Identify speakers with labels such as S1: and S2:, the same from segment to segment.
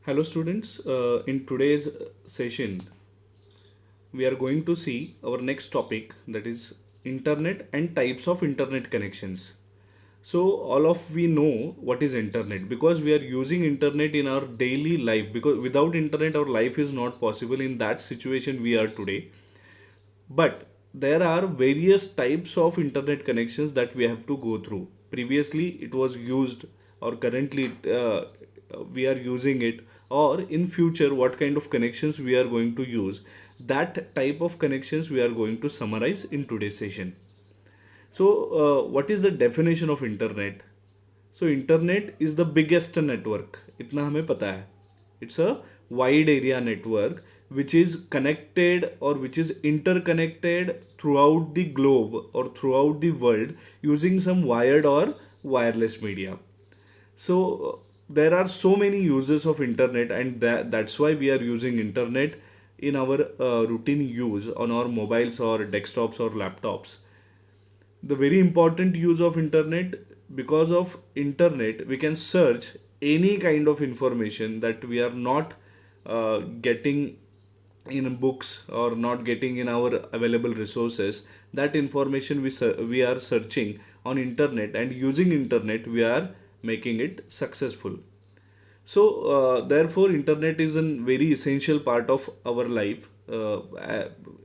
S1: Hello, students. In today's session, we are going to see our next topic, that is internet and types of internet connections. So, all of we know what is internet because we are using internet in our daily life, because without internet, our life is not possible. In that situation, we are today. But there are various types of internet connections that we have to go through. Previously, it was used, or currently we are using it, or in future, what kind of connections we are going to use. That type of connections we are going to summarize in today's session. So, what is the definition of internet? So internet is the biggest network. इतना हमें पता है. It's a wide area network which is connected or which is interconnected throughout the globe or throughout the world using some wired or wireless media. So there are so many uses of internet, and that's why we are using internet in our routine use on our mobiles or desktops or laptops. The very important use of internet, because of internet we can search any kind of information that we are not getting in books or not getting in our available resources. That information we are searching on internet, and using internet we are making it successful. So therefore internet is a very essential part of our life.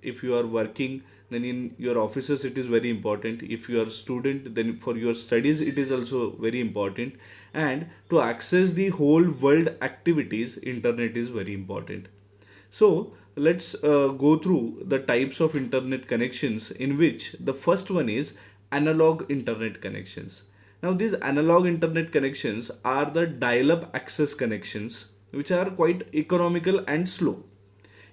S1: If you are working, then in your offices it is very important. If you are a student, then for your studies it is also very important. And to access the whole world activities, internet is very important. So let's go through the types of internet connections, in which the first one is analog internet connections. Now, these analog internet connections are the dial up access connections which are quite economical and slow.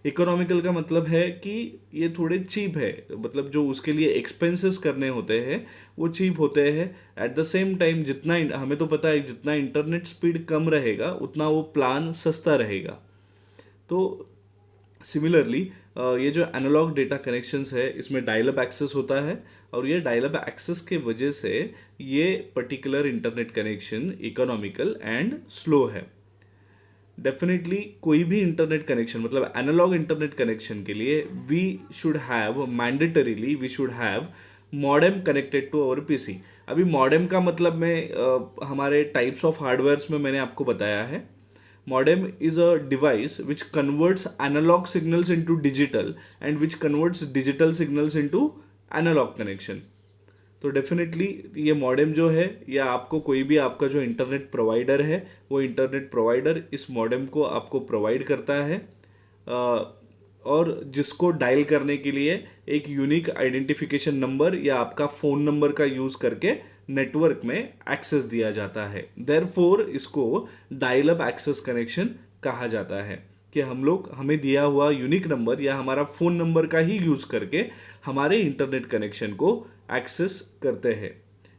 S1: Economical का मतलब है कि ये थोड़े cheap है, मतलब जो उसके लिए एक्सपेंसेस करने होते हैं वो चीप होते हैं. एट द सेम टाइम जितना हमें तो पता है जितना इंटरनेट स्पीड कम रहेगा उतना वो प्लान सस्ता रहेगा. तो सिमिलरली ये जो एनालॉग डेटा कनेक्शंस है इसमें डायल अप एक्सेस होता है, और ये डायल अप एक्सेस के वजह से ये particular internet connection economical and slow है. डेफिनेटली कोई भी इंटरनेट कनेक्शन, मतलब एनालॉग इंटरनेट कनेक्शन के लिए we should have mandatorily we should have modem connected to our PC. अभी मॉडेम का मतलब मैं हमारे टाइप्स ऑफ हार्डवेयर्स में मैंने आपको बताया है. Modem is a device which converts analog signals into digital and which converts digital signals into analog connection. तो डेफिनेटली ये मॉडेम जो है, या आपको कोई भी आपका जो इंटरनेट प्रोवाइडर है, वो इंटरनेट प्रोवाइडर इस मॉडेम को आपको प्रोवाइड करता है, और जिसको डायल करने के लिए एक यूनिक आइडेंटिफिकेशन नंबर या आपका फ़ोन नंबर का यूज़ करके नेटवर्क में एक्सेस दिया जाता है. देयरफॉर इसको डायल अप एक्सेस कनेक्शन कहा जाता है कि हमें दिया हुआ यूनिक नंबर या हमारा फ़ोन नंबर का ही यूज़ करके हमारे इंटरनेट कनेक्शन को एक्सेस करते हैं.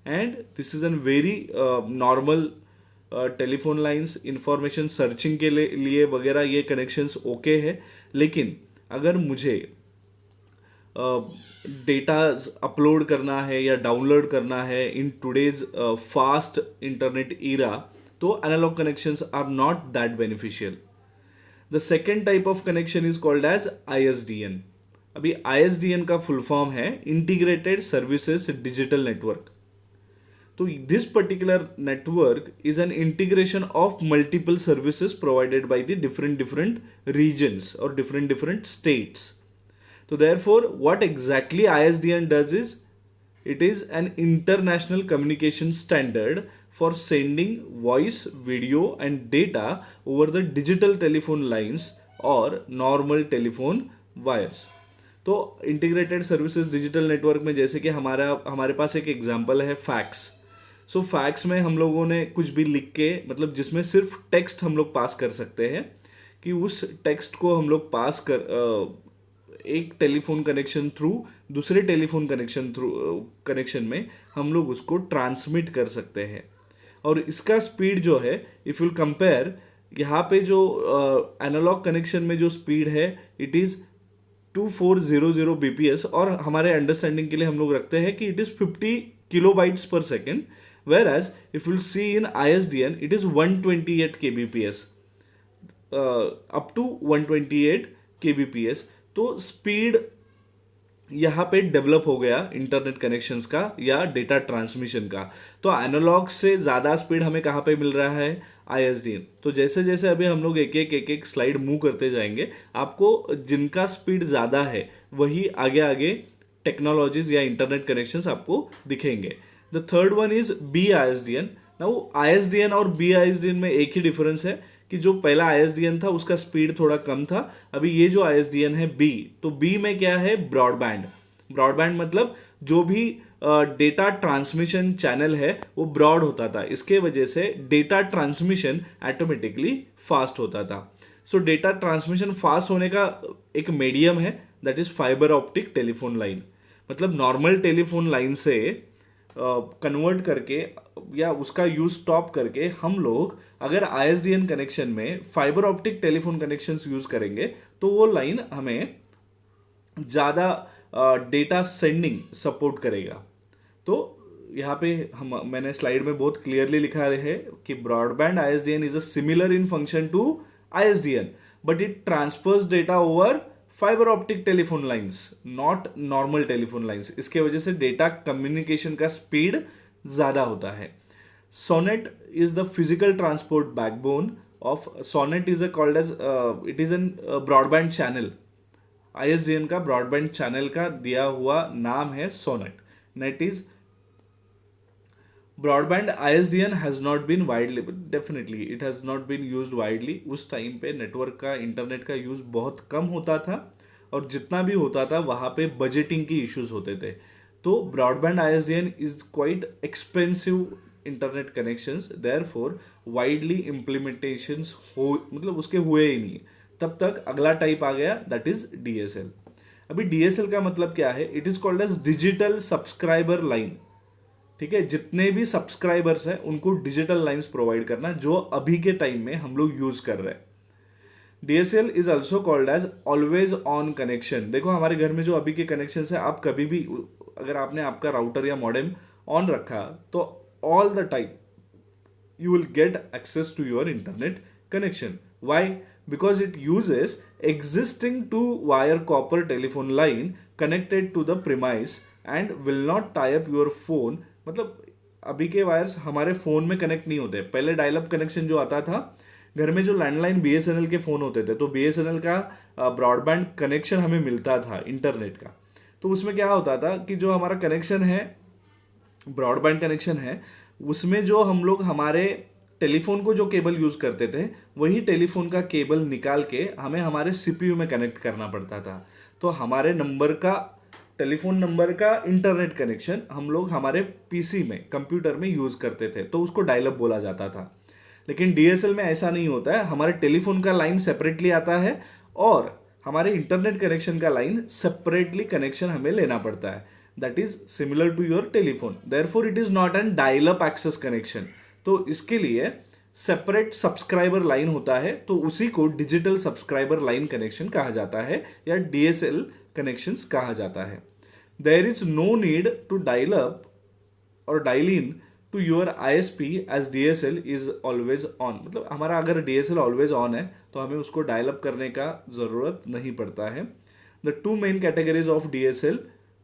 S1: And this is an very normal telephone lines information searching के लिए वगैरह ये कनेक्शंस ओके है. लेकिन अगर मुझे डेटा अपलोड करना है या डाउनलोड करना है in today's fast internet era, तो analogue connections are not that beneficial. The second type of connection is called as ISDN. अभी ISDN का फुल फॉर्म है इंटीग्रेटेड सर्विसेज डिजिटल नेटवर्क. तो this particular network is an integration of multiple services provided by the different regions or different states. So therefore, what exactly ISDN does is, it is an international communication standard for sending voice, video and data over the digital telephone lines or normal telephone wires. तो integrated services digital network में जैसे कि हमारे पास एक example है fax. सो fax में हम लोगों ने कुछ भी लिख के, मतलब जिसमें सिर्फ टेक्स्ट हम लोग पास कर सकते हैं, कि उस टेक्स्ट को हम लोग पास कर एक टेलीफोन कनेक्शन थ्रू दूसरे टेलीफोन कनेक्शन में हम लोग उसको ट्रांसमिट कर सकते हैं. और इसका स्पीड जो है, इफ़ यू कंपेयर, यहाँ पे जो एनालॉग कनेक्शन में जो स्पीड है इट इज़ 2400 bps, और हमारे अंडरस्टैंडिंग के लिए हम लोग रखते हैं कि it is 50 kilobytes per second, whereas if you'll see in ISDN it is 128 kbps. Up to 128 kbps। तो स्पीड यहाँ पे डेवलप हो गया इंटरनेट कनेक्शंस का या डेटा ट्रांसमिशन का। तो एनालॉग से ज़्यादा स्पीड हमें कहाँ पे मिल रहा है, ISDN। तो जैसे जैसे अभी हम लोग एक एक स्लाइड मूव करते जाएंगे, आपको जिनका स्पीड ज़्यादा है वही आगे आगे टेक्नोलॉजीज या इंटरनेट कनेक्शंस आपको दिखेंगे। The third one is BISDN। Now ISDN और BISDN में एक ही डिफरेंस है कि जो पहला ISDN था उसका स्पीड थोड़ा कम था। अभी ये जो ISDN है B, तो B में क्या है, ब्रॉडबैंड। ब्रॉडबैंड मतलब जो भी डेटा ट्रांसमिशन चैनल है वो ब्रॉड होता था, इसके वजह से डेटा ट्रांसमिशन ऑटोमेटिकली फास्ट होता था। सो डेटा ट्रांसमिशन फास्ट होने का एक मीडियम है, that is fibre optic telephone line. मतलब नॉर्मल टेलीफोन लाइन से कन्वर्ट करके या उसका यूज स्टॉप करके हम लोग अगर ISDN कनेक्शन में fibre optic telephone connections use करेंगे तो वो लाइन हमें ज़्यादा डेटा सेंडिंग सपोर्ट करेगा। तो यहाँ पे मैंने स्लाइड में बहुत क्लियरली लिखा है कि broadband ISDN is a similar in function to ISDN, but it transfers data over fibre optic telephone lines, not normal telephone lines. इसके वजह से डेटा कम्युनिकेशन का स्पीड ज़्यादा होता है। SONET is the physical transport backbone of SONET is called as it is an broadband channel. ISDN का broadband channel का दिया हुआ नाम है SONET. Net is broadband ISDN has not been widely, definitely it has not been used widely. उस time पे network का, internet का यूज बहुत कम होता था और जितना भी होता था वहाँ पे बजटिंग की इश्यूज होते थे। तो broadband ISDN is quite expensive internet connections, therefore widely implementations हो, मतलब उसके हुए ही नहीं। तब तक अगला टाइप आ गया, दैट इज DSL। अभी DSL का मतलब क्या है, it is called as digital subscriber line. ठीक है, जितने भी सब्सक्राइबर्स हैं उनको डिजिटल लाइंस प्रोवाइड करना, जो अभी के टाइम में हम लोग यूज कर रहे हैं। DSL is also called as always on connection. देखो हमारे घर में जो अभी के कनेक्शन है, आप कभी भी अगर आपने आपका राउटर या मॉडेम ऑन रखा तो all the time you will get access to your internet connection. Why? Because it uses existing two wire copper telephone line connected to the premise and will not tie up your phone। मतलब अभी के wires हमारे phone में connect नहीं होते। पहले dial up connection जो आता था, घर में जो लैंडलाइन BSNL के फोन होते थे, तो BSNL का ब्रॉडबैंड कनेक्शन हमें मिलता था इंटरनेट का। तो उसमें क्या होता था कि जो हमारा कनेक्शन है, ब्रॉडबैंड कनेक्शन है, उसमें जो हम लोग हमारे टेलीफोन को जो केबल यूज करते थे वही टेलीफोन का केबल निकाल के हमें हमारे CPU में कनेक्ट करना पड़ता था। तो हमारे नंबर का, टेलीफोन नंबर का इंटरनेट कनेक्शन हम लोग हमारे PC में, कंप्यूटर में यूज करते थे, तो उसको डायल अप बोला जाता था। लेकिन DSL में ऐसा नहीं होता है, हमारे टेलीफोन का लाइन सेपरेटली आता है और हमारे इंटरनेट कनेक्शन का लाइन सेपरेटली कनेक्शन हमें लेना पड़ता है। That is similar to your telephone, therefore it is not an dial up access connection. तो इसके लिए सेपरेट सब्सक्राइबर लाइन होता है, तो उसी को डिजिटल सब्सक्राइबर लाइन कनेक्शन कहा जाता है या DSL कनेक्शंस कहा जाता है। There is no need to dial up और dial in to your ISP as DSL is always on. मतलब हमारा अगर DSL ऑलवेज ऑन है तो हमें उसको डायल अप करने का जरूरत नहीं पड़ता है। The two main categories of DSL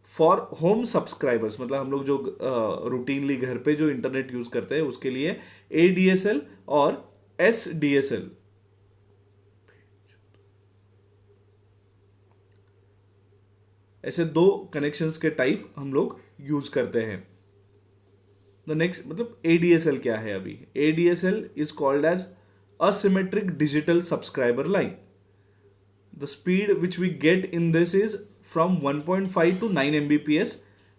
S1: for home subscribers, मतलब हम लोग जो रूटीनली घर पे जो इंटरनेट यूज करते हैं उसके लिए ADSL और SDSL। ऐसे दो कनेक्शंस के टाइप हम लोग यूज करते हैं। द नेक्स्ट, मतलब ADSL क्या है अभी, ADSL is called as asymmetric digital subscriber line. The speed which we get in this is from 1.5 to 9 Mbps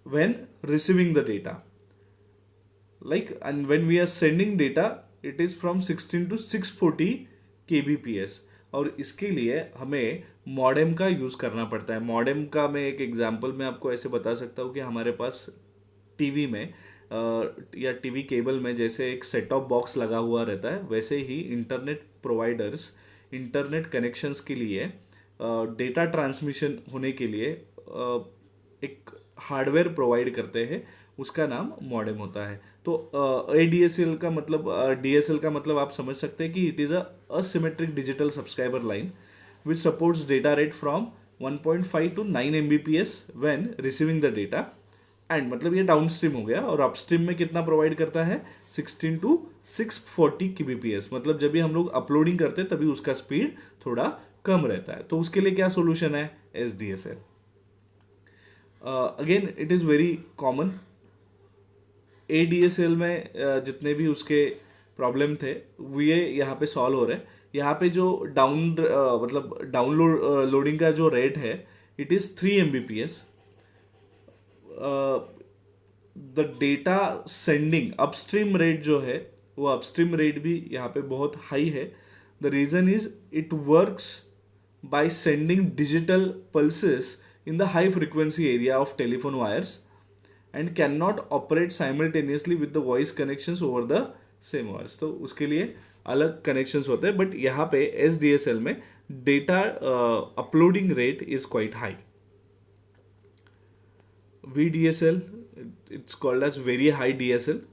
S1: when receiving the data. Like, and when we are sending data, it is from 16 to 640 kbps। और इसके लिए हमें modem का use करना पड़ता है। Modem का मैं एक एग्जांपल मैं आपको ऐसे बता सकता हूँ कि हमारे पास टीवी में या टीवी केबल में जैसे एक सेट टॉप बॉक्स लगा हुआ रहता है, वैसे ही इंटरनेट प्रोवाइडर्स इंटरनेट कनेक्शंस के लिए डेटा ट्रांसमिशन होने के लिए एक हार्डवेयर प्रोवाइड करते हैं। उसका नाम मॉडेम होता है। तो ADSL का मतलब DSL का मतलब आप समझ सकते हैं कि it is a asymmetric digital subscriber line which supports data rate from 1.5 to 9 Mbps when receiving the data, and मतलब ये डाउनस्ट्रीम हो गया, और अपस्ट्रीम में कितना प्रोवाइड करता है 16 टू 640 kbps, मतलब जब भी हम लोग अपलोडिंग करते हैं तभी उसका स्पीड थोड़ा कम रहता है। तो उसके लिए क्या सोल्यूशन है, SDSL। Again it is very common. ADSL में जितने भी उसके प्रॉब्लम थे वो ये यहाँ पे सॉल्व हो रहे हैं। यहाँ पे जो मतलब डाउनलोड लोडिंग का जो रेट है it is 3 Mbps। The data sending upstream rate जो है वो अपस्ट्रीम रेट भी यहाँ पे बहुत हाई है। The reason is it works by sending digital pulses in the high frequency area of telephone wires and cannot operate simultaneously with the voice connections over the same wires। तो उसके लिए अलग connections होते हैं, but यहाँ पे SDSL में data uploading rate is quite high. VDSL, it's called as very high DSL.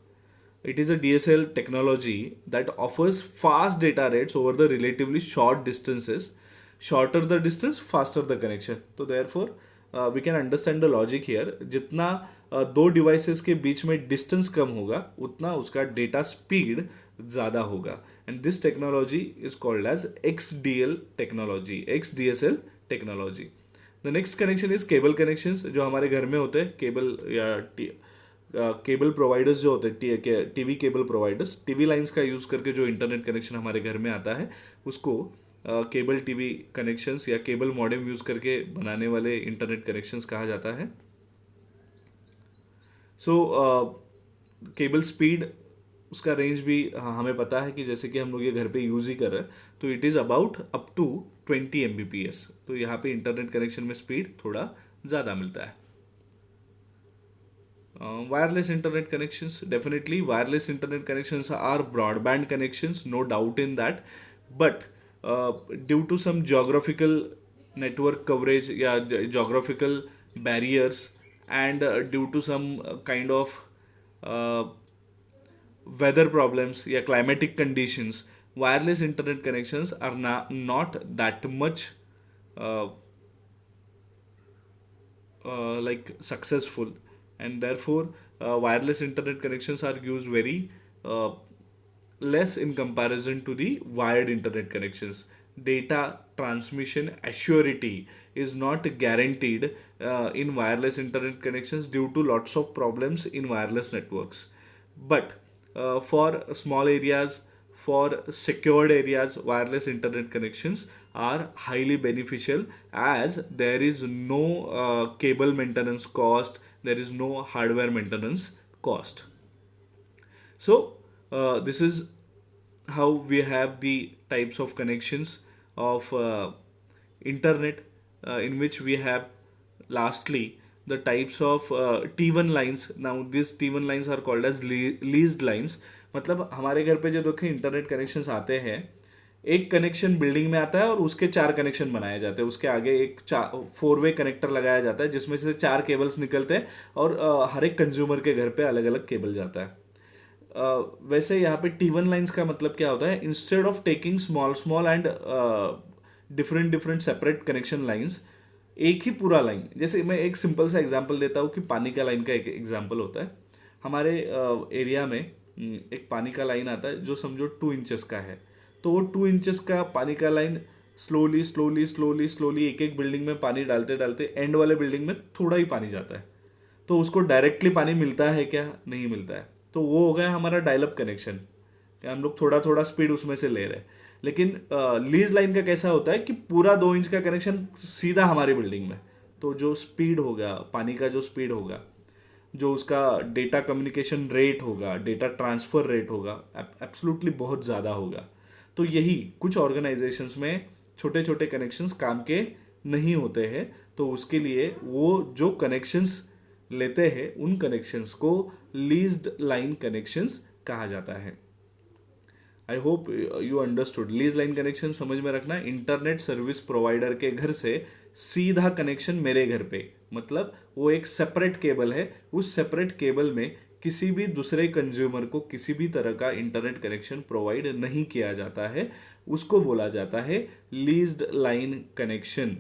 S1: It is a DSL technology that offers fast data rates over the relatively short distances. Shorter the distance, faster the connection. So therefore, we can understand the logic here. जितना दो devices के बीच में distance कम होगा उतना उसका data speed ज़्यादा होगा, and this technology is called as XDL technology, XDSL technology. The next connection is cable connections, जो हमारे घर में होते हैं, केबल या केबल प्रोवाइडर्स जो होते हैं, TV cable providers, TV lines का यूज़ करके जो इंटरनेट कनेक्शन हमारे घर में आता है उसको केबल टीवी कनेक्शंस या केबल मॉडेम यूज़ करके बनाने वाले इंटरनेट कनेक्शंस कहा जाता है। सो केबल स्पीड, उसका रेंज भी हमें पता है कि जैसे कि हम लोग ये घर पे यूज़ ही कर रहे हैं, तो it is about up to 20 Mbps। तो यहाँ पे इंटरनेट कनेक्शन में स्पीड थोड़ा ज़्यादा मिलता है। Wireless internet connections, definitely wireless internet connections are broadband connections, no doubt in that, but due to some geographical network coverage, yeah, geographical barriers, and due to some kind of uh, weather problems, yeah, climatic conditions, wireless internet connections are not that much uh, like successful, and therefore wireless internet connections are used very less in comparison to the wired internet connections. Data transmission assurity is not guaranteed in wireless internet connections due to lots of problems in wireless networks, but for small areas, for secured areas, wireless internet connections are highly beneficial, as there is no cable maintenance cost, there is no hardware maintenance cost. So, this is how we have the types of connections of internet, in which we have lastly the types of T1 lines. Now these T1 lines are called as leased lines। मतलब हमारे घर पे जो देखें internet connections आते हैं, एक connection building में आता है और उसके 4 कनेक्शन बनाए जाते हैं, उसके आगे एक 4-वे कनेक्टर लगाया जाता है जिसमें से 4 केबल्स निकलते हैं, और हर एक कंज्यूमर के घर पे अलग अलग केबल जाता है। वैसे यहाँ पे T1 लाइंस का मतलब क्या होता है, instead of taking small small and different different separate connection lines, एक ही पूरा लाइन, जैसे मैं एक सिंपल सा एग्जांपल देता हूँ कि पानी का लाइन का एक एग्जांपल होता है। हमारे एरिया में एक पानी का लाइन आता है जो समझो 2 इंचेस का है, तो वो 2 इंचेस का पानी का line slowly slowly slowly slowly एक एक बिल्डिंग में पानी डालते डालते एंड वाले बिल्डिंग में थोड़ा ही पानी जाता है, तो उसको डायरेक्टली पानी मिलता है क्या, नहीं मिलता है। तो वो हो गया हमारा डायलअप कनेक्शन, हम लोग थोड़ा थोड़ा स्पीड उसमें से ले रहे हैं। लेकिन लीज लाइन का कैसा होता है कि पूरा 2 इंच का कनेक्शन सीधा हमारी बिल्डिंग में, तो जो स्पीड होगा पानी का, जो स्पीड होगा, जो उसका डेटा कम्युनिकेशन रेट होगा, डेटा ट्रांसफ़र रेट होगा, एब्सोल्युटली बहुत ज़्यादा होगा। तो यही कुछ ऑर्गेनाइजेशंस में छोटे छोटे कनेक्शंस काम के नहीं होते हैं, तो उसके लिए वो जो कनेक्शंस लेते हैं उन कनेक्शंस को लीज्ड लाइन कनेक्शंस कहा जाता है। I hope you understood. Lease line connection समझ में रखना, इंटरनेट सर्विस प्रोवाइडर के घर से सीधा कनेक्शन मेरे घर पे, मतलब वो एक सेपरेट केबल है, उस सेपरेट केबल में किसी भी दूसरे कंज्यूमर को किसी भी तरह का इंटरनेट कनेक्शन प्रोवाइड नहीं किया जाता है, उसको बोला जाता है leased line connection.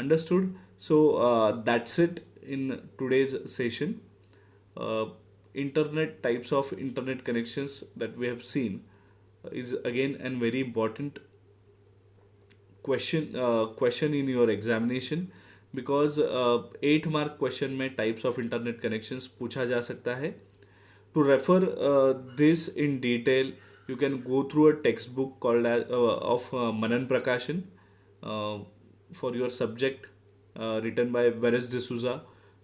S1: Understood? So that's it in today's session. Uh, Internet types of internet connections that we have seen is again a very important question in your examination, because 8 mark question में types of internet connections पूछा जा सकता है. To refer this in detail, you can go through a textbook called of Manan Prakashan uh, for your subject, written by Veres D'Souza,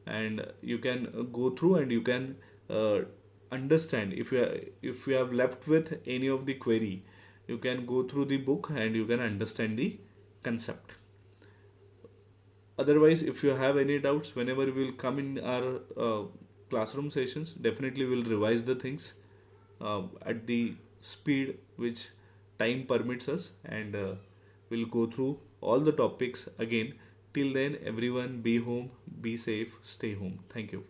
S1: and you can go through and you can uh, understand. If you have left with any of the query, you can go through the book and you can understand the concept. Otherwise, if you have any doubts, whenever we will come in our classroom sessions, definitely we'll revise the things at the speed which time permits us, and we'll go through all the topics again. Till then, everyone, be home, be safe, stay home. Thank you.